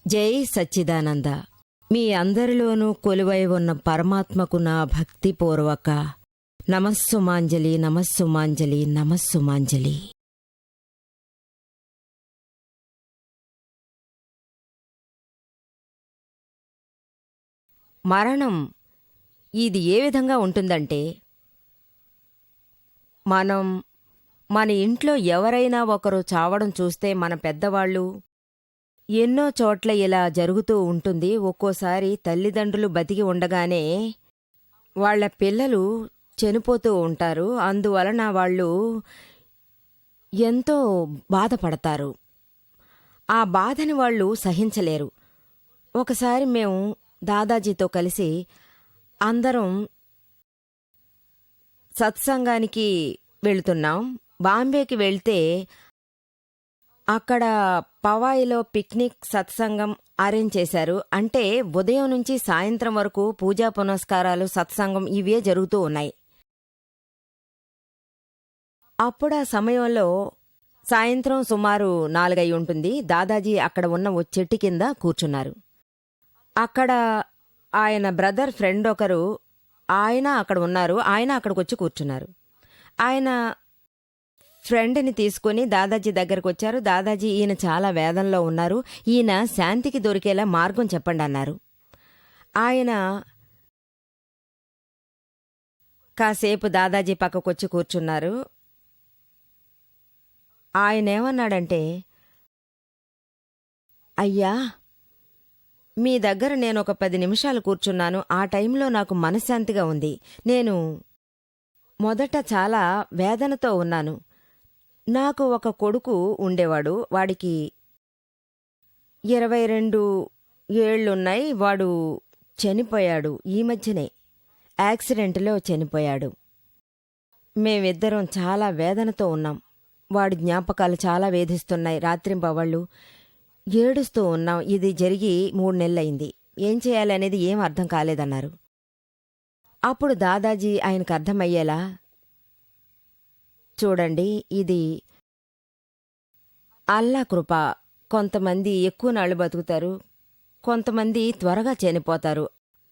జై సచ్చిదానంద. మీ అందరిలోనూ కొలువై ఉన్న పరమాత్మకు నా భక్తిపూర్వక నమస్సుమాంజలి, నమస్సుమాంజలి, నమస్సుమాంజలి. మరణం ఇది ఏ విధంగా ఉంటుందంటే, మన ఇంట్లో ఎవరైనా ఒకరు చావడం చూస్తే మన పెద్దవాళ్ళు ఎన్నో చోట్ల ఇలా జరుగుతూ ఉంటుంది. ఒక్కోసారి తల్లిదండ్రులు బతికి ఉండగానే వాళ్ల పిల్లలు చనిపోతూ ఉంటారు. అందువలన వాళ్ళు ఎంతో బాధపడతారు. ఆ బాధని వాళ్ళు సహించలేరు. ఒకసారి మేము దాదాజీతో కలిసి అందరం సత్సంగానికి వెళుతున్నాం. బాంబేకి వెళ్తే అక్కడ పవాయిలో పిక్నిక్ సత్సంగం అరేంజ్ చేశారు. అంటే ఉదయం నుంచి సాయంత్రం వరకు పూజా పునస్కారాలు, సత్సంగం ఇవే జరుగుతూ ఉన్నాయి. అప్పుడా సమయంలో సాయంత్రం సుమారు 4 అయి ఉంటుంది. దాదాజీ అక్కడ ఉన్న ఓ చెట్టు కింద కూర్చున్నారు. అక్కడ ఆయన బ్రదర్ ఫ్రెండ్ ఒకరు ఆయన అక్కడ ఉన్నారు. ఆయన అక్కడికొచ్చి కూర్చున్నారు. ఆయన ఫ్రెండ్ని తీసుకుని దాదాజీ దగ్గరకు వచ్చారు. దాదాజీ, ఈయన చాలా వేదనలో ఉన్నారు, ఈయన శాంతికి దొరికేలా మార్గం చెప్పండి అన్నారు. ఆయన కాసేపు దాదాజీ పక్కకొచ్చి కూర్చున్నారు. ఆయనేమన్నాడంటే, అయ్యా, మీ దగ్గర నేను ఒక 10 నిమిషాలు కూర్చున్నాను. ఆ టైంలో నాకు మనశ్శాంతిగా ఉంది. నేను మొదట చాలా వేదనతో ఉన్నాను. నాకు ఒక కొడుకు ఉండేవాడు. వాడికి 22 ఏళ్లున్నాయి. వాడు చనిపోయాడు. ఈ మధ్యనే యాక్సిడెంట్లో చనిపోయాడు. మేమిద్దరం చాలా వేదనతో ఉన్నాం. వాడి జ్ఞాపకాలు చాలా వేధిస్తున్నాయి. రాత్రింబవళ్ళు ఏడుస్తూ ఉన్నాం. ఇది జరిగి 3 నెలలైంది. ఏం చేయాలనేది ఏం అర్థం కాలేదన్నారు. అప్పుడు దాదాజీ ఆయనకు అర్థమయ్యేలా, చూడండి, ఇది అల్లా కృప. కొంతమంది ఎక్కువ నాళ్లు బతుకుతారు, కొంతమంది త్వరగా చనిపోతారు.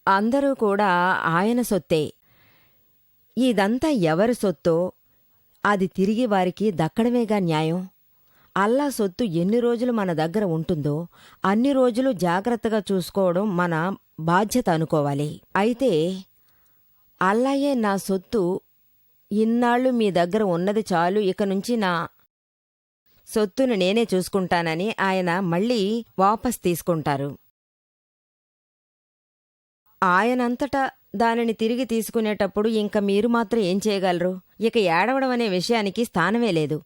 అందరూ కూడా ఆయన సొత్తే. ఇదంతా ఎవరి సొత్తో అది తిరిగి వారికి దక్కడమేగా న్యాయం. అల్లా సొత్తు ఎన్ని రోజులు మన దగ్గర ఉంటుందో అన్ని రోజులు జాగ్రత్తగా చూసుకోవడం మన బాధ్యత అనుకోవాలి. అయితే అల్లాయే నా సొత్తు, ఇన్నాళ్లు మీ దగ్గర ఉన్నది చాలు, ఇక నుంచి నా సొత్తును నేనే చూసుకుంటానని ఆయన మళ్లీ వాపస్ తీసుకుంటారు. ఆయనంతటా దానిని తిరిగి తీసుకునేటప్పుడు ఇంక మీరు మాత్రం ఏం చేయగలరు? ఇక ఏడవడం అనే విషయానికి స్థానమే లేదు.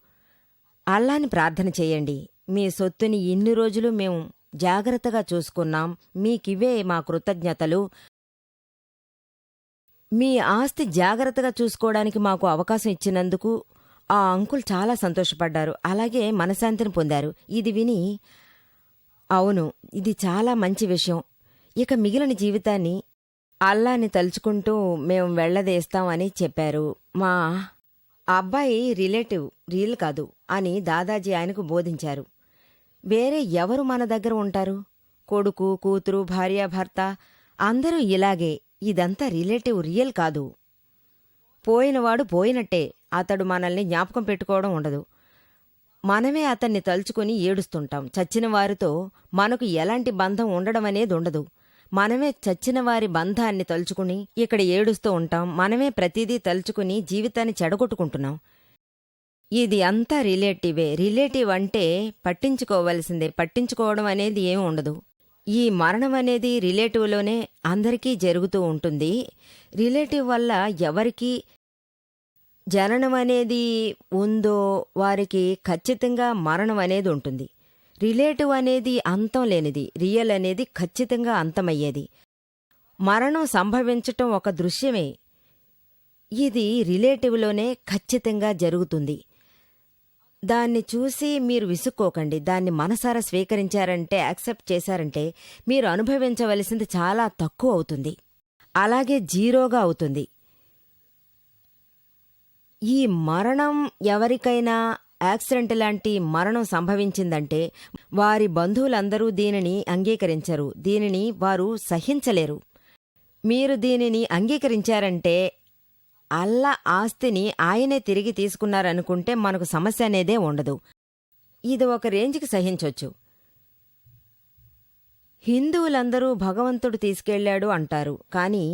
అల్లాని ప్రార్థన చెయ్యండి. మీ సొత్తుని ఇన్ని రోజులు మేము జాగ్రత్తగా చూసుకున్నాం, మీకివే మా కృతజ్ఞతలు. మీ ఆస్తి జాగ్రత్తగా చూసుకోవడానికి మాకు అవకాశం ఇచ్చినందుకు ఆ అంకుల్ చాలా సంతోషపడ్డారు. అలాగే మనశ్శాంతిని పొందారు. ఇది విని, అవును, ఇది చాలా మంచి విషయం, ఇక మిగిలిన జీవితాన్ని అల్లాని తలుచుకుంటూ మేం వెళ్లదేస్తాం అని చెప్పారు. మా అబ్బాయి రిలేటివ్, రియల్ కాదు అని దాదాజీ ఆయనకు బోధించారు. వేరే ఎవరు మన దగ్గర ఉంటారు? కొడుకు, కూతురు, భార్య, భర్త అందరూ ఇలాగే. ఇదంతా రిలేటివ్, రియల్ కాదు. పోయినవాడు పోయినట్టే. అతడు మనల్ని జ్ఞాపకం పెట్టుకోవడం ఉండదు. మనమే అతన్ని తలుచుకుని ఏడుస్తుంటాం. చచ్చిన వారితో మనకు ఎలాంటి బంధం ఉండడమనేది ఉండదు. మనమే చచ్చిన వారి బంధాన్ని తలుచుకుని ఇక్కడ ఏడుస్తూ ఉంటాం. మనమే ప్రతిదీ తలుచుకుని జీవితాన్ని చెడగొట్టుకుంటున్నాం. ఇది అంతా రిలేటివే. రిలేటివ్ అంటే పట్టించుకోవలసిందే. పట్టించుకోవడం అనేది ఏమి ఉండదు. ఈ మరణం అనేది రిలేటివ్లోనే అందరికీ జరుగుతూ ఉంటుంది. రిలేటివ్ వల్ల ఎవరికి జననం అనేది ఉందో వారికి ఖచ్చితంగా మరణం అనేది ఉంటుంది. రిలేటివ్ అనేది అంతం లేనిది, రియల్ అనేది ఖచ్చితంగా అంతమయ్యేది. మరణం సంభవించటం ఒక దృశ్యమే. ఇది రిలేటివ్లోనే ఖచ్చితంగా జరుగుతుంది. దాన్ని చూసి మీరు విసుక్కోకండి. దాన్ని మనసారా స్వీకరించారంటే, యాక్సెప్ట్ చేశారంటే మీరు అనుభవించవలసింది చాలా తక్కువ అవుతుంది. అలాగే జీరోగా అవుతుంది. ఈ మరణం ఎవరికైనా యాక్సిడెంట్ లాంటి మరణం సంభవించిందంటే వారి బంధువులందరూ దీనిని అంగీకరించరు. దీనిని వారు సహించలేరు. మీరు దీనిని అంగీకరించారంటే అల్లా ఆస్తిని ఆయనే తిరిగి తీసుకున్నారనుకుంటే మనకు సమస్య అనేదే ఉండదు. ఇది ఒక రేంజ్కి సహించొచ్చు. హిందువులందరూ భగవంతుడు తీసుకెళ్లాడు అంటారు, కానీ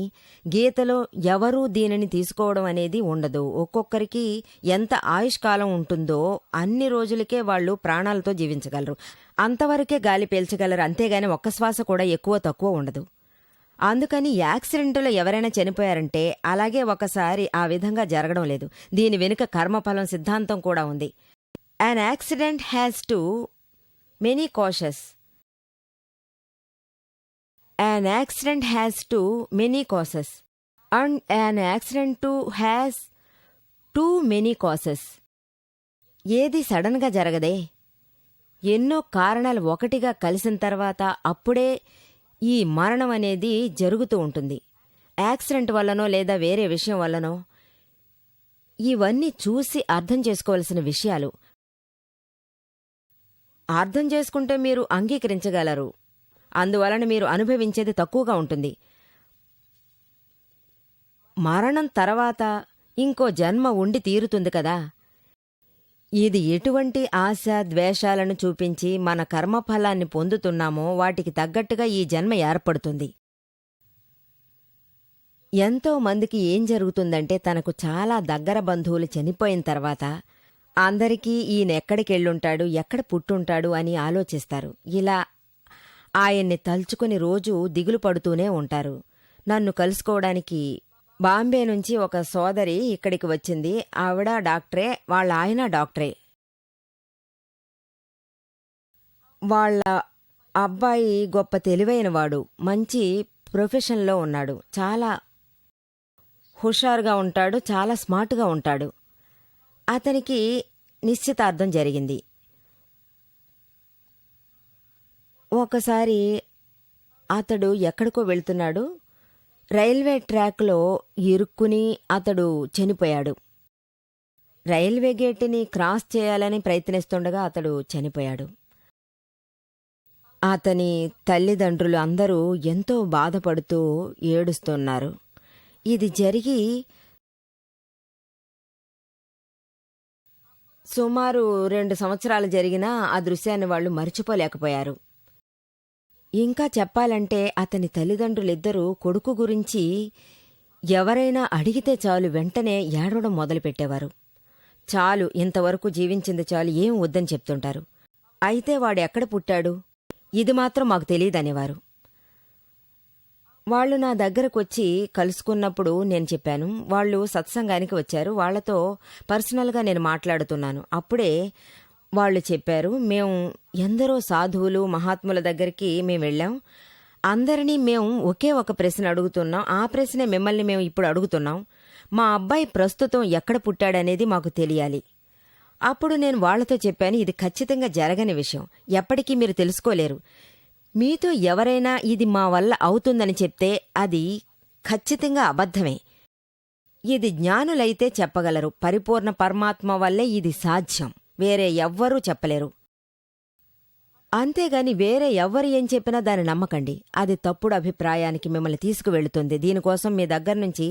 గీతలో ఎవరూ దీనిని తీసుకోవడం అనేది ఉండదు. ఒక్కొక్కరికి ఎంత ఆయుష్కాలం ఉంటుందో అన్ని రోజులకే వాళ్ళు ప్రాణాలతో జీవించగలరు, అంతవరకే గాలి పీల్చగలరు, అంతేగాని ఒక్క శ్వాస కూడా ఎక్కువ తక్కువ ఉండదు. అందుకని యాక్సిడెంట్లో ఎవరైనా చనిపోయారంటే అలాగే ఒకసారి ఆ విధంగా జరగడం లేదు. దీని వెనుక కర్మఫలం సిద్ధాంతం కూడా ఉంది. An accident has too many causes. An accident has too many causes. And an accident too has too many causes. ఏది సడన్గా జరగదే. ఎన్నో కారణాలు ఒకటిగా కలిసిన తర్వాత అప్పుడే ఈ మరణం అనేది జరుగుతూ ఉంటుంది. యాక్సిడెంట్ వల్లనో లేదా వేరే విషయం వల్లనో. ఇవన్నీ చూసి అర్థం చేసుకోవలసిన విషయాలు. అర్థం చేసుకుంటే మీరు అంగీకరించగలరు, అందువలన మీరు అనుభవించేది తక్కువగా ఉంటుంది. మరణం తర్వాత ఇంకో జన్మ ఉండి తీరుతుంది కదా. ఇది ఎటువంటి ఆశ ద్వేషాలను చూపించి మన కర్మఫలాన్ని పొందుతున్నామో వాటికి తగ్గట్టుగా ఈ జన్మ ఏర్పడుతుంది. ఎంతో మందికి ఏం జరుగుతుందంటే తనకు చాలా దగ్గర బంధువులు చనిపోయిన తర్వాత అందరికీ ఈయనెక్కడికెళ్ళుంటాడు, ఎక్కడ పుట్టుంటాడు అని ఆలోచిస్తారు. ఇలా ఆయన్ని తలుచుకుని రోజూ దిగులు పడుతూనే ఉంటారు. నన్ను కలుసుకోవడానికి బాంబే నుంచి ఒక సోదరి ఇక్కడికి వచ్చింది. ఆవిడ డాక్టరే, వాళ్ళ ఆయన డాక్టరే. వాళ్ళ అబ్బాయి గొప్ప తెలివైనవాడు, మంచి ప్రొఫెషన్లో ఉన్నాడు, చాలా హుషారుగా ఉంటాడు, చాలా స్మార్ట్గా ఉంటాడు. అతనికి నిశ్చితార్థం జరిగింది. ఒకసారి అతడు ఎక్కడికో వెళ్తున్నాడు. రైల్వే ట్రాక్లో ఇరుక్కుని అతడు చనిపోయాడు. రైల్వే గేటుని క్రాస్ చేయాలని ప్రయత్నిస్తుండగా అతడు చనిపోయాడు. అతని తల్లిదండ్రులు అందరూ ఎంతో బాధపడుతూ ఏడుస్తున్నారు. ఇది జరిగి సుమారు 2 సంవత్సరాలు జరిగినా ఆ దృశ్యాన్ని వాళ్ళు మర్చిపోలేకపోయారు. ఇంకా చెప్పాలంటే అతని తల్లిదండ్రులిద్దరూ కొడుకు గురించి ఎవరైనా అడిగితే చాలు వెంటనే ఏడవడం మొదలుపెట్టేవారు. చాలు, ఇంతవరకు జీవించింది చాలు, ఏం వద్దని చెప్తుంటారు. అయితే వాడు ఎక్కడ పుట్టాడు, ఇది మాత్రం మాకు తెలియదనేవారు. వాళ్ళు నా దగ్గరకొచ్చి కలుసుకున్నప్పుడు నేను చెప్పాను, వాళ్ళు సత్సంగానికి వచ్చారు, వాళ్లతో పర్సనల్గా నేను మాట్లాడుతున్నాను. అప్పుడే వాళ్ళు చెప్పారు, మేము ఎందరో సాధువులు మహాత్ముల దగ్గరికి మేము వెళ్ళాం, అందరినీ మేము ఒకే ఒక ప్రశ్న అడుగుతున్నాం. ఆ ప్రశ్నే మిమ్మల్ని మేము ఇప్పుడు అడుగుతున్నాం. మా అబ్బాయి ప్రస్తుతం ఎక్కడ పుట్టాడనేది మాకు తెలియాలి. అప్పుడు నేను వాళ్లతో చెప్పాను, ఇది ఖచ్చితంగా జరగని విషయం, ఎప్పటికీ మీరు తెలుసుకోలేరు. మీతో ఎవరైనా ఇది మా వల్ల అవుతుందని చెప్తే అది ఖచ్చితంగా అబద్ధమే. ఇది జ్ఞానులైతే చెప్పగలరు, పరిపూర్ణ పరమాత్మ వల్లే ఇది సాధ్యం, వేరే ఎవ్వరూ చెప్పలేరు. అంతేగాని వేరే ఎవ్వరు ఏం చెప్పినా దాన్ని నమ్మకండి, అది తప్పుడు అభిప్రాయానికి మిమ్మల్ని తీసుకువెళుతుంది. దీనికోసం మీ దగ్గర్నుంచి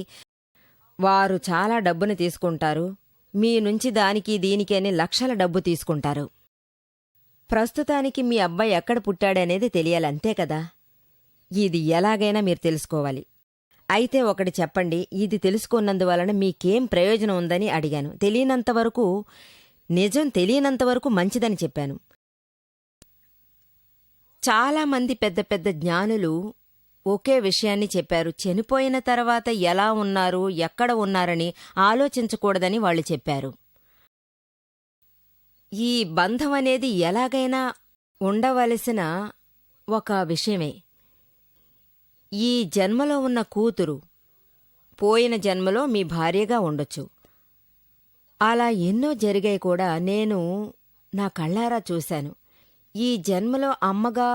వారు చాలా డబ్బును తీసుకుంటారు, మీ నుంచి దానికి దీనికి అని లక్షల డబ్బు తీసుకుంటారు. ప్రస్తుతానికి మీ అబ్బాయి ఎక్కడ పుట్టాడనేది తెలియాలి, అంతే కదా. ఇది ఎలాగైనా మీరు తెలుసుకోవాలి. అయితే ఒకటి చెప్పండి, ఇది తెలుసుకున్నందువలన మీకేం ప్రయోజనం ఉందని అడిగాను. తెలియనంతవరకు, నిజం తెలియనంతవరకు మంచిదని చెప్పాను. చాలామంది పెద్ద పెద్ద జ్ఞానులు ఒకే విషయాన్ని చెప్పారు, చనిపోయిన తర్వాత ఎలా ఉన్నారు, ఎక్కడ ఉన్నారని ఆలోచించకూడదని వాళ్ళు చెప్పారు. ఈ బంధం అనేది ఎలాగైనా ఉండవలసిన ఒక విషయమే. ఈ జన్మలో ఉన్న కూతురు పోయిన జన్మలో మీ భార్యగా ఉండొచ్చు. అలా ఎన్నో జరిగాయి కూడా, నేను నా కళ్ళారా చూశాను. ఈ జన్మలో అమ్మగా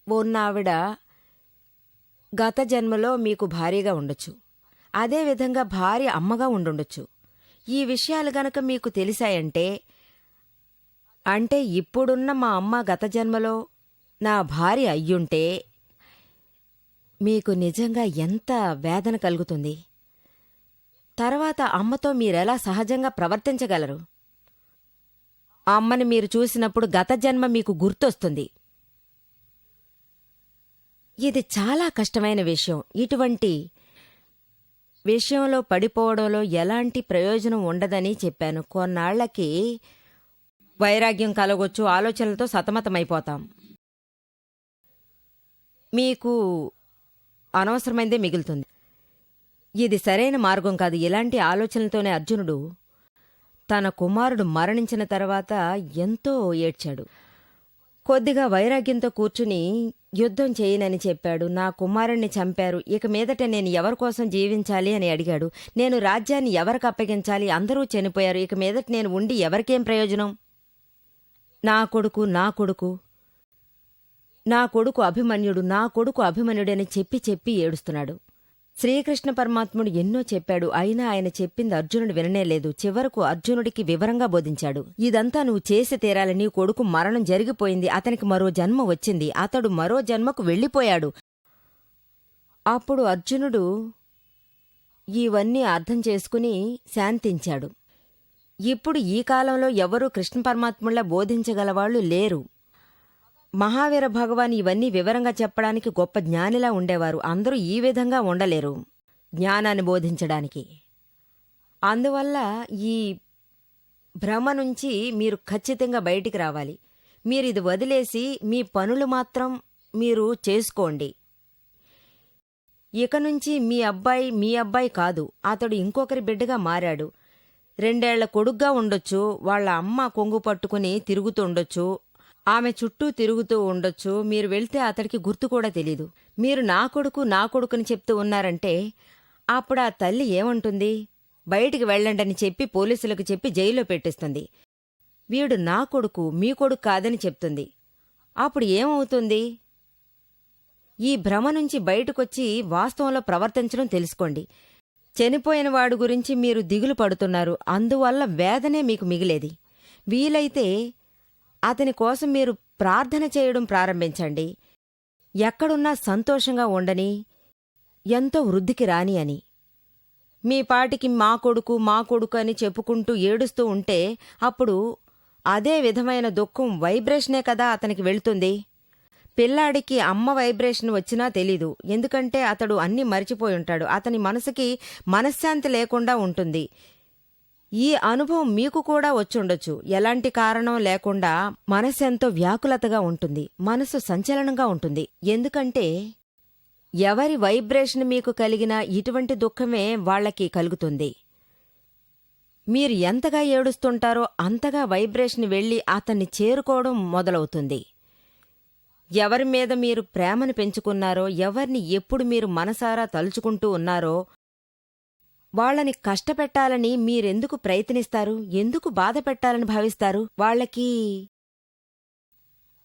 ఉన్నావిడ గత జన్మలో మీకు భార్యగా ఉండొచ్చు, అదేవిధంగా భార్య అమ్మగా ఉండుండొచ్చు. ఈ విషయాలు గనక మీకు తెలిసాయంటే అంటే ఇప్పుడున్న మా అమ్మ గత జన్మలో నా భార్య అయ్యుంటే మీకు నిజంగా ఎంత వేదన కలుగుతుంది. తర్వాత అమ్మతో మీరెలా సహజంగా ప్రవర్తించగలరు? అమ్మని మీరు చూసినప్పుడు గత జన్మ మీకు గుర్తొస్తుంది. ఇది చాలా కష్టమైన విషయం. ఇటువంటి విషయంలో పడిపోవడంలో ఎలాంటి ప్రయోజనం ఉండదని చెప్పాను. కొన్నాళ్లకి వైరాగ్యం కలగొచ్చు, ఆలోచనలతో సతమతమైపోతాం. మీకు అనవసరమైందే మిగులుతుంది. ఇది సరైన మార్గం కాదు. ఇలాంటి ఆలోచనలతోనే అర్జునుడు తన కుమారుడు మరణించిన తర్వాత ఎంతో ఏడ్చాడు. కొద్దిగా వైరాగ్యంతో కూర్చుని యుద్ధం చేయనని చెప్పాడు. నా కుమారుణ్ణి చంపారు, ఇక మీదట నేను ఎవరికోసం జీవించాలి అని అడిగాడు. నేను రాజ్యాన్ని ఎవరికి అప్పగించాలి? అందరూ చనిపోయారు, ఇక మీదట నేను ఉండి ఎవరికేం ప్రయోజనం? నా కొడుకు నా కొడుకు నా కొడుకు అభిమన్యుడు, నా కొడుకు అభిమన్యుడని చెప్పి చెప్పి ఏడుస్తున్నాడు. శ్రీకృష్ణ పరమాత్ముడు ఎన్నో చెప్పాడు, అయినా ఆయన చెప్పింది అర్జునుడు విననేలేదు. చివరకు అర్జునుడికి వివరంగా బోధించాడు. ఇదంతా నువ్వు చేసి తీరాలని. కొడుకు మరణం జరిగిపోయింది, అతనికి మరో జన్మ వచ్చింది, అతడు మరో జన్మకు వెళ్ళిపోయాడు. అప్పుడు అర్జునుడు ఇవన్నీ అర్థం చేసుకుని శాంతించాడు. ఇప్పుడు ఈ కాలంలో ఎవరూ కృష్ణ పరమాత్ముళ్లా బోధించగలవాళ్లు లేరు. మహావీర భగవాన్ ఇవన్నీ వివరంగా చెప్పడానికి గొప్ప జ్ఞానిలా ఉండేవారు. అందరూ ఈ విధంగా ఉండలేరు జ్ఞానాన్ని బోధించడానికి. అందువల్ల ఈ భ్రమ నుంచి మీరు ఖచ్చితంగా బయటికి రావాలి. మీరు ఇది వదిలేసి మీ పనులు మాత్రం మీరు చేసుకోండి. ఇక నుంచి మీ అబ్బాయి కాదు, అతడు ఇంకొకరి బిడ్డగా మారాడు. 2 ఏళ్ల కొడుగ్గా ఉండొచ్చు, వాళ్ళ అమ్మ కొంగు పట్టుకుని తిరుగుతుండొచ్చు, ఆమె చుట్టూ తిరుగుతూ ఉండొచ్చు. మీరు వెళ్తే అతడికి గుర్తు కూడా తెలీదు. మీరు నా కొడుకుని చెప్తూ ఉన్నారంటే అప్పుడు ఆ తల్లి ఏమంటుంది? బయటికి వెళ్ళండని చెప్పి పోలీసులకు చెప్పి జైల్లో పెట్టిస్తుంది. వీడు నా కొడుకు, మీ కొడుకు కాదని చెప్తుంది. అప్పుడు ఏమవుతుంది? ఈ భ్రమ నుంచి బయటకొచ్చి వాస్తవంలో ప్రవర్తించడం తెలుసుకోండి. చనిపోయిన వాడు గురించి మీరు దిగులు పడుతున్నారు, అందువల్ల వేదనే మీకు మిగిలేది. వీలైతే అతని కోసం మీరు ప్రార్థన చేయడం ప్రారంభించండి. ఎక్కడున్నా సంతోషంగా ఉండని, ఎంతో వృద్ధికి రాని అని. మీ పాటికి మా కొడుకు అని చెప్పుకుంటూ ఏడుస్తూ ఉంటే అప్పుడు అదే విధమైన దుఃఖం వైబ్రేషనే కదా అతనికి వెళ్తుంది. పిల్లాడికి అమ్మ వైబ్రేషన్ వచ్చినా తెలీదు, ఎందుకంటే అతడు అన్నీ మరిచిపోయుంటాడు. అతని మనసుకి మనశ్శాంతి లేకుండా ఉంటుంది. ఈ అనుభవం మీకు కూడా వచ్చుండొచ్చు. ఎలాంటి కారణం లేకుండా మనసెంతో వ్యాకులతగా ఉంటుంది, మనసు సంచలనంగా ఉంటుంది. ఎందుకంటే ఎవరి వైబ్రేషన్ మీకు కలిగినా ఇటువంటి దుఃఖమే వాళ్లకి కలుగుతుంది. మీరు ఎంతగా ఏడుస్తుంటారో అంతగా వైబ్రేషన్ వెళ్లి అతన్ని చేరుకోవడం మొదలవుతుంది. ఎవరి మీద మీరు ప్రేమను పెంచుకున్నారో, ఎవరిని ఎప్పుడు మీరు మనసారా తలుచుకుంటూ ఉన్నారో వాళ్లని కష్టపెట్టాలని మీరెందుకు ప్రయత్నిస్తారు? ఎందుకు బాధ పెట్టాలని భావిస్తారు? వాళ్లకి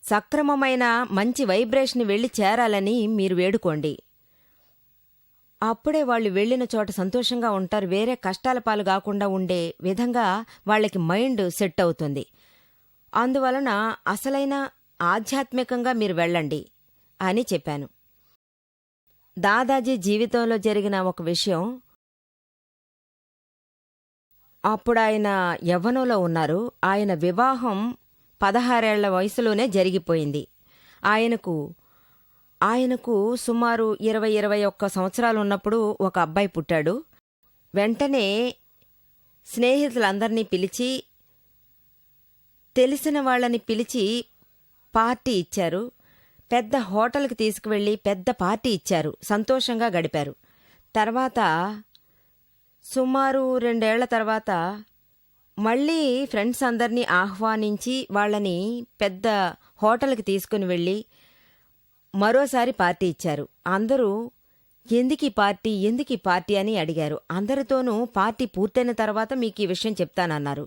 సక్రమమైన మంచి వైబ్రేషన్ వెళ్లి చేరాలని మీరు వేడుకోండి. అప్పుడే వాళ్ళు వెళ్లిన చోట సంతోషంగా ఉంటారు. వేరే కష్టాల పాలు కాకుండా ఉండే విధంగా వాళ్లకి మైండ్ సెట్ అవుతుంది. అందువలన అసలైన ఆధ్యాత్మికంగా మీరు వెళ్ళండి అని చెప్పాను. దాదాజీ జీవితంలో జరిగిన ఒక విషయం. అప్పుడాయన యవ్వనంలో ఉన్నారు. ఆయన వివాహం 16 ఏళ్ల వయసులోనే జరిగిపోయింది. ఆయనకు సుమారు 20-21 సంవత్సరాలున్నప్పుడు ఒక అబ్బాయి పుట్టాడు. వెంటనే స్నేహితులందర్నీ పిలిచి, తెలిసిన వాళ్లని పిలిచి పార్టీ ఇచ్చారు. పెద్ద హోటల్కి తీసుకువెళ్లి పెద్ద పార్టీ ఇచ్చారు. సంతోషంగా గడిపారు. తర్వాత సుమారు 2 ఏళ్ల తర్వాత మళ్లీ ఫ్రెండ్స్ అందర్నీ ఆహ్వానించి వాళ్లని పెద్ద హోటల్కి తీసుకుని వెళ్లి మరోసారి పార్టీ ఇచ్చారు. అందరూ ఎందుకీ పార్టీ అని అడిగారు. అందరితోనూ పార్టీ పూర్తయిన తర్వాత మీకు ఈ విషయం చెప్తానన్నారు.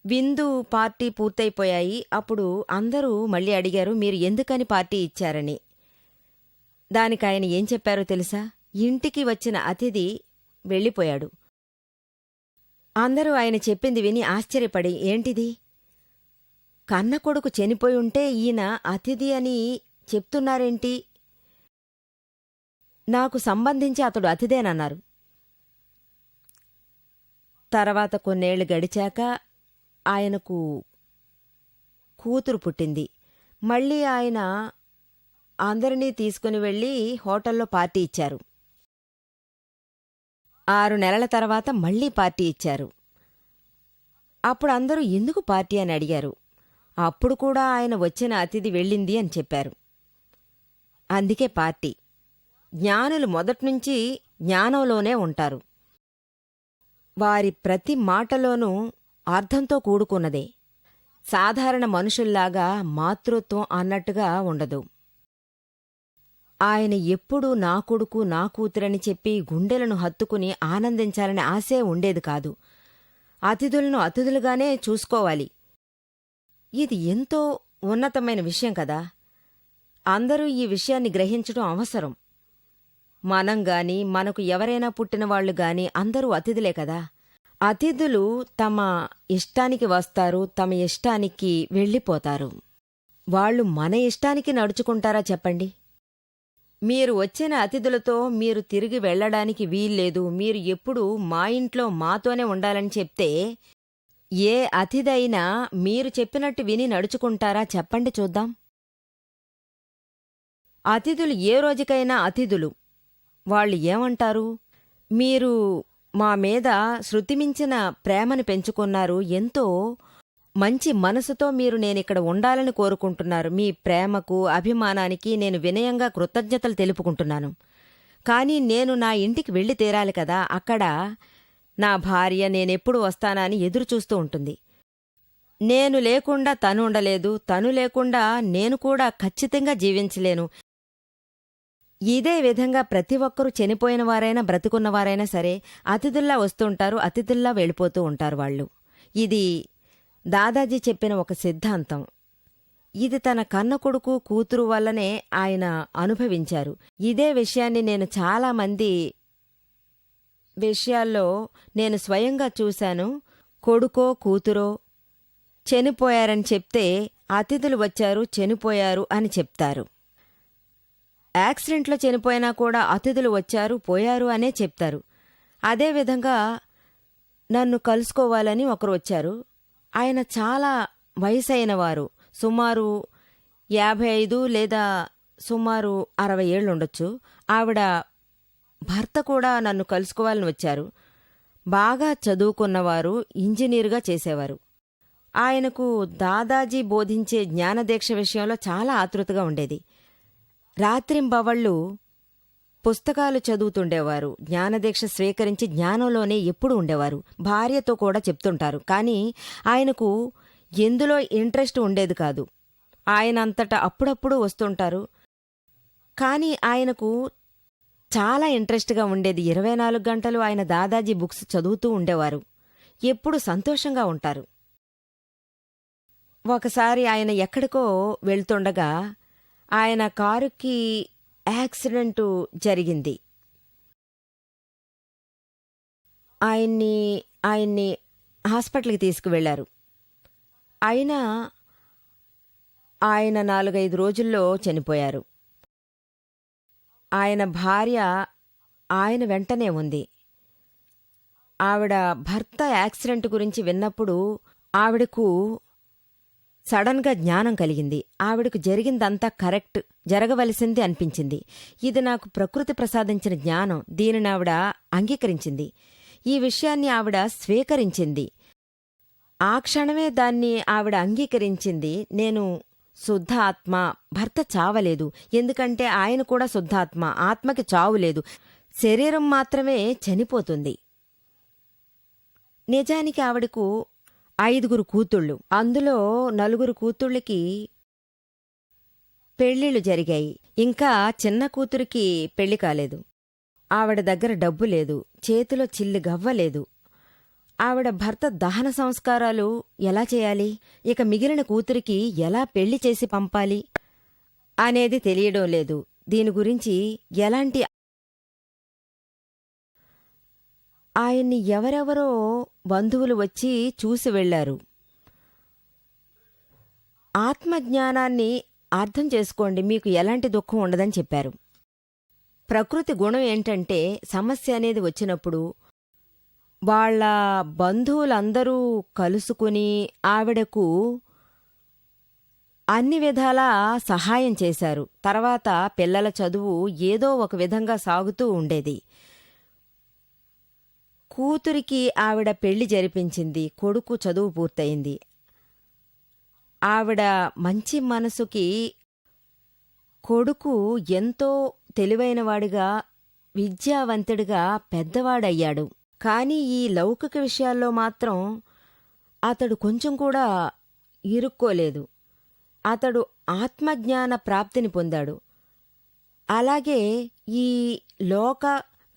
విందు పార్టీ పూర్తయిపోయాయి. అప్పుడు అందరూ మళ్లీ అడిగారు, మీరు ఎందుకని పార్టీ ఇచ్చారని. దానికాయన ఏం చెప్పారో తెలుసా? ఇంటికి వచ్చిన అతిథి వెళ్ళిపోయాడు. అందరూ ఆయన చెప్పింది విని ఆశ్చర్యపడి, ఏంటిది, కన్న కొడుకు చనిపోయి ఉంటే ఈయన అతిథి అని చెప్తున్నారేంటి? నాకు సంబంధించి అతడు అతిథేనన్నారు. తర్వాత కొన్నేళ్లు గడిచాక ఆయనకు కూతురు పుట్టింది. మళ్ళీ ఆయన అందరినీ తీసుకుని వెళ్ళి హోటల్లో పార్టీ ఇచ్చారు. 6 నెలల తర్వాత మళ్ళీ పార్టీ ఇచ్చారు. అప్పుడు అందరూ ఎందుకు పార్టీ అని అడిగారు. అప్పుడు కూడా ఆయన వచ్చిన అతిథి వెళ్ళింది అని చెప్పారు. అందుకే పార్టీ. జ్ఞానులు మొదట్నుంచి జ్ఞానంలోనే ఉంటారు. వారి ప్రతి మాటలోనూ అర్థంతో కూడుకున్నదే. సాధారణ మనుషుల్లాగా మాతృత్వం అన్నట్టుగా ఉండదు. ఆయన ఎప్పుడూ నా కొడుకు నా కూతురని చెప్పి గుండెలను హత్తుకుని ఆనందించాలనే ఆశే ఉండేది కాదు. అతిథులను అతిథులుగానే చూసుకోవాలి. ఇది ఎంతో ఉన్నతమైన విషయం కదా. అందరూ ఈ విషయాన్ని గ్రహించడం అవసరం. మనం గాని మనకు ఎవరైనా పుట్టినవాళ్లు గాని అందరూ అతిథులే కదా. అతిథులు తమ ఇష్టానికి వస్తారు, తమ ఇష్టానికి వెళ్ళిపోతారు. వాళ్ళు మన ఇష్టానికి నడుచుకుంటారా చెప్పండి? మీరు వచ్చిన అతిథులతో మీరు తిరిగి వెళ్లడానికి వీల్లేదు, మీరు ఎప్పుడూ మా ఇంట్లో మాతోనే ఉండాలని చెప్తే ఏ అతిథైనా మీరు చెప్పినట్టు విని నడుచుకుంటారా చెప్పండి చూద్దాం. అతిథులు ఏ రోజుకైనా అతిథులు. వాళ్ళు ఏమంటారు? మీరు మా మీద శృతిమించిన ప్రేమను పెంచుకున్నారు, ఎంతో మంచి మనసుతో మీరు నేనిక్కడ ఉండాలని కోరుకుంటున్నారు. మీ ప్రేమకు అభిమానానికి నేను వినయంగా కృతజ్ఞతలు తెలుపుకుంటున్నాను. కానీ నేను నా ఇంటికి వెళ్ళి తీరాలి కదా. అక్కడ నా భార్య నేనెప్పుడు వస్తానా అని ఎదురుచూస్తూ ఉంటుంది. నేను లేకుండా తను ఉండలేదు, తను లేకుండా నేను కూడా ఖచ్చితంగా జీవించలేను. ఇదే విధంగా ప్రతి ఒక్కరూ చనిపోయినవారైనా బ్రతికున్నవారైనా సరే అతిథుల్లా వస్తుంటారు, అతిథుల్లా వెళ్ళిపోతూ ఉంటారు వాళ్ళు. ఇది దాదాజీ చెప్పిన ఒక సిద్ధాంతం. ఇది తన కన్న కొడుకు కూతురు వల్లనే ఆయన అనుభవించారు. ఇదే విషయాన్ని నేను చాలామంది విషయాల్లో నేను స్వయంగా చూశాను. కొడుకో కూతురో చనిపోయారని చెప్తే అతిథులు వచ్చారు చనిపోయారు అని చెప్తారు. యాక్సిడెంట్లో చనిపోయినా కూడా అతిథులు వచ్చారు పోయారు అనే చెప్తారు. అదేవిధంగా నన్ను కలుసుకోవాలని ఒకరు వచ్చారు. ఆయన చాలా వయసైనవారు, సుమారు 55 లేదా సుమారు 60 ఏళ్లుండొచ్చు. ఆవిడ భర్త కూడా నన్ను కలుసుకోవాలని వచ్చారు. బాగా చదువుకున్నవారు, ఇంజనీరుగా చేసేవారు. ఆయనకు దాదాజీ బోధించే జ్ఞానదీక్ష విషయంలో చాలా ఆతృతగా ఉండేది. రాత్రింబవళ్ళు పుస్తకాలు చదువుతుండేవారు. జ్ఞానదీక్ష స్వీకరించి జ్ఞానంలోనే ఎప్పుడూ ఉండేవారు. భార్యతో కూడా చెప్తుంటారు. కానీ ఆయనకు ఎందులో ఇంట్రెస్ట్ ఉండేది కాదు. ఆయనంతటా అప్పుడప్పుడు వస్తుంటారు. కానీ ఆయనకు చాలా ఇంట్రెస్ట్గా ఉండేది. 24 గంటలు ఆయన దాదాజీ బుక్స్ చదువుతూ ఉండేవారు. ఎప్పుడు సంతోషంగా ఉంటారు. ఒకసారి ఆయన ఎక్కడికో వెళ్తుండగా ఆయన కారుకి యాక్సిడెంటు జరిగింది. ఆయన్ని హాస్పిటల్కి తీసుకువెళ్లారు. అయినా ఆయన 4-5 రోజుల్లో చనిపోయారు. ఆయన భార్య ఆయన వెంటనే ఉంది. ఆవిడ భర్త యాక్సిడెంట్ గురించి విన్నప్పుడు ఆవిడకు సడన్గా జ్ఞానం కలిగింది. ఆవిడకు జరిగిందంతా కరెక్ట్, జరగవలసింది అనిపించింది. ఇది నాకు ప్రకృతి ప్రసాదించిన జ్ఞానం. దీనిని ఆవిడ అంగీకరించింది. ఈ విషయాన్ని ఆవిడ స్వీకరించింది. ఆ క్షణమే దాన్ని ఆవిడ అంగీకరించింది. నేను శుద్ధ ఆత్మ, భర్త చావలేదు. ఎందుకంటే ఆయన కూడా శుద్ధాత్మ, ఆత్మకి చావు లేదు, శరీరం మాత్రమే చనిపోతుంది. నిజానికి ఆవిడకు 5 కూతుళ్ళు. అందులో 4 కూతుళ్ళకి పెళ్ళిళ్ళు జరిగాయి. ఇంకా చిన్న కూతురికి పెళ్లి కాలేదు. ఆవిడ దగ్గర డబ్బు లేదు, చేతిలో చిల్లి గవ్వలేదు. ఆవిడ భర్త దహన సంస్కారాలు ఎలా చేయాలి, ఇక మిగిలిన కూతురికి ఎలా పెళ్లి చేసి పంపాలి అనేది తెలియడం లేదు. దీని గురించి ఎలాంటి ఆయన్ని ఎవరెవరో బంధువులు వచ్చి చూసి వెళ్లారు. ఆత్మజ్ఞానాన్ని అర్థం చేసుకోండి, మీకు ఎలాంటి దుఃఖం ఉండదని చెప్పారు. ప్రకృతి గుణం ఏంటంటే సమస్య అనేది వచ్చినప్పుడు వాళ్ళ బంధువులందరూ కలుసుకుని ఆవిడకు అన్ని విధాలా సహాయం చేశారు. తర్వాత పిల్లల చదువు ఏదో ఒక విధంగా సాగుతూ ఉండేది. కూతురికి ఆవిడ పెళ్లి జరిపించింది, కొడుకు చదువు పూర్తయింది. ఆవిడ మంచి మనసుకి కొడుకు ఎంతో తెలివైనవాడిగా, విద్యావంతుడిగా పెద్దవాడయ్యాడు. కాని ఈ లౌకిక విషయాల్లో మాత్రం అతడు కొంచెం కూడా ఇరుక్కోలేదు. అతడు ఆత్మజ్ఞాన ప్రాప్తిని పొందాడు. అలాగే ఈ లోక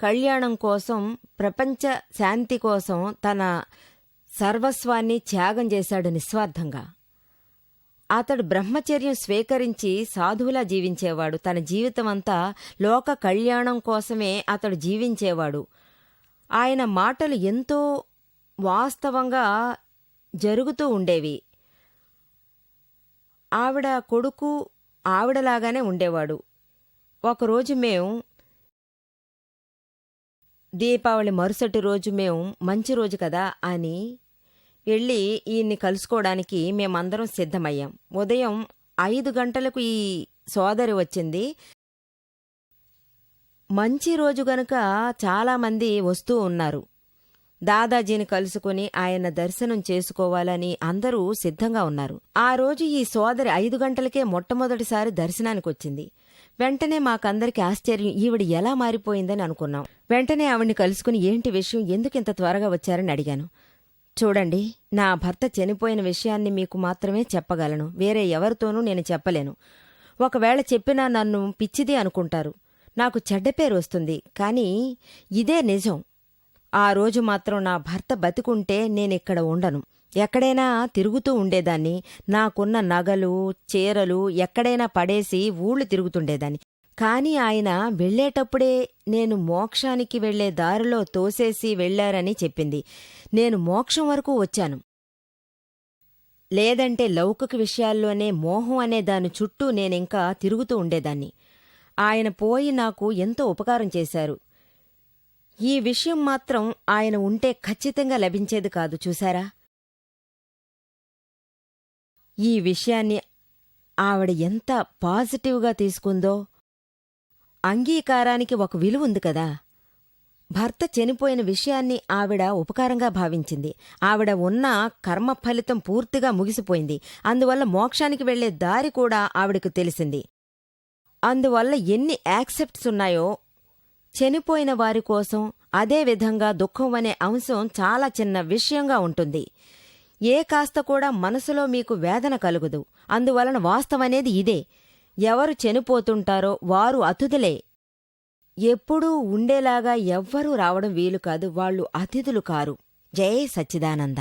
కళ్యాణం కోసం, ప్రపంచ శాంతి కోసం తన సర్వస్వాన్ని త్యాగం చేశాడు నిస్వార్థంగా. అతడు బ్రహ్మచర్యం స్వీకరించి సాధువులా జీవించేవాడు. తన జీవితమంతా లోక కళ్యాణం కోసమే అతడు జీవించేవాడు. ఆయన మాటలు ఎంతో వాస్తవంగా జరుగుతూ ఉండేవి. ఆవిడ కొడుకు ఆవిడలాగానే ఉండేవాడు. ఒకరోజు మేము దీపావళి మరుసటి రోజు మేము మంచి రోజు కదా అని వెళ్ళి ఈయన్ని కలుసుకోవడానికి మేమందరం సిద్ధమయ్యాం. ఉదయం 5 గంటలకు ఈ సోదరి వచ్చింది. మంచి రోజు గనుక చాలామంది వస్తూ ఉన్నారు. దాదాజీని కలుసుకుని ఆయన దర్శనం చేసుకోవాలని అందరూ సిద్ధంగా ఉన్నారు. ఆ రోజు ఈ సోదరి 5 గంటలకే మొట్టమొదటిసారి దర్శనానికొచ్చింది. వెంటనే మాకందరికి ఆశ్చర్యం, ఈవిడ ఎలా మారిపోయిందని అనుకున్నాం. వెంటనే ఆవిడ్ని కలుసుకుని ఏంటి విషయం, ఎందుకింత త్వరగా వచ్చారని అడిగాను. చూడండి, నా భర్త చనిపోయిన విషయాన్ని మీకు మాత్రమే చెప్పగలను, వేరే ఎవరితోనూ నేను చెప్పలేను. ఒకవేళ చెప్పినా నన్ను పిచ్చిది అనుకుంటారు, నాకు చెడ్డ పేరు వస్తుంది. కానీ ఇదే నిజం. ఆ రోజు మాత్రం నా భర్త బతికుంటే నేనిక్కడ ఉండను, ఎక్కడైనా తిరుగుతూ ఉండేదాన్ని. నాకున్న నగలు, చీరలు ఎక్కడైనా పడేసి ఊళ్ళు తిరుగుతుండేదాన్ని. కాని ఆయన వెళ్లేటప్పుడే నేను మోక్షానికి వెళ్లే దారిలో తోసేసి వెళ్లారని చెప్పింది. నేను మోక్షం వరకు వచ్చాను. లేదంటే లౌకిక విషయాల్లోనే మోహం అనే దాని చుట్టూ నేనింకా తిరుగుతూ ఉండేదాన్ని. ఆయన పోయి నాకు ఎంతో ఉపకారం చేశారు. ఈ విషయం మాత్రం ఆయన ఉంటే ఖచ్చితంగా లభించేది కాదు. చూశారా, ఈ విషయాన్ని ఆవిడ ఎంత పాజిటివ్గా తీసుకుందో. అంగీకారానికి ఒక విలువ ఉంది కదా. భర్త చనిపోయిన విషయాన్ని ఆవిడ ఉపకారంగా భావించింది. ఆవిడ ఉన్న కర్మ ఫలితం పూర్తిగా ముగిసిపోయింది. అందువల్ల మోక్షానికి వెళ్లే దారి కూడా ఆవిడకు తెలిసింది. అందువల్ల ఎన్ని యాక్సెప్ట్స్ ఉన్నాయో చనిపోయిన వారి కోసం అదేవిధంగా దుఃఖం అనే అంశం చాలా చిన్న విషయంగా ఉంటుంది. ఏ కాస్త కూడా మనసులో మీకు వేదన కలుగదు. అందువలన వాస్తవమనేది ఇదే. ఎవరు చనిపోతుంటారో వారు అతిథులే. ఎప్పుడూ ఉండేలాగా ఎవ్వరూ రావడం వీలు కాదు. వాళ్ళు అతిథులు కారు. జై సచ్చిదానంద.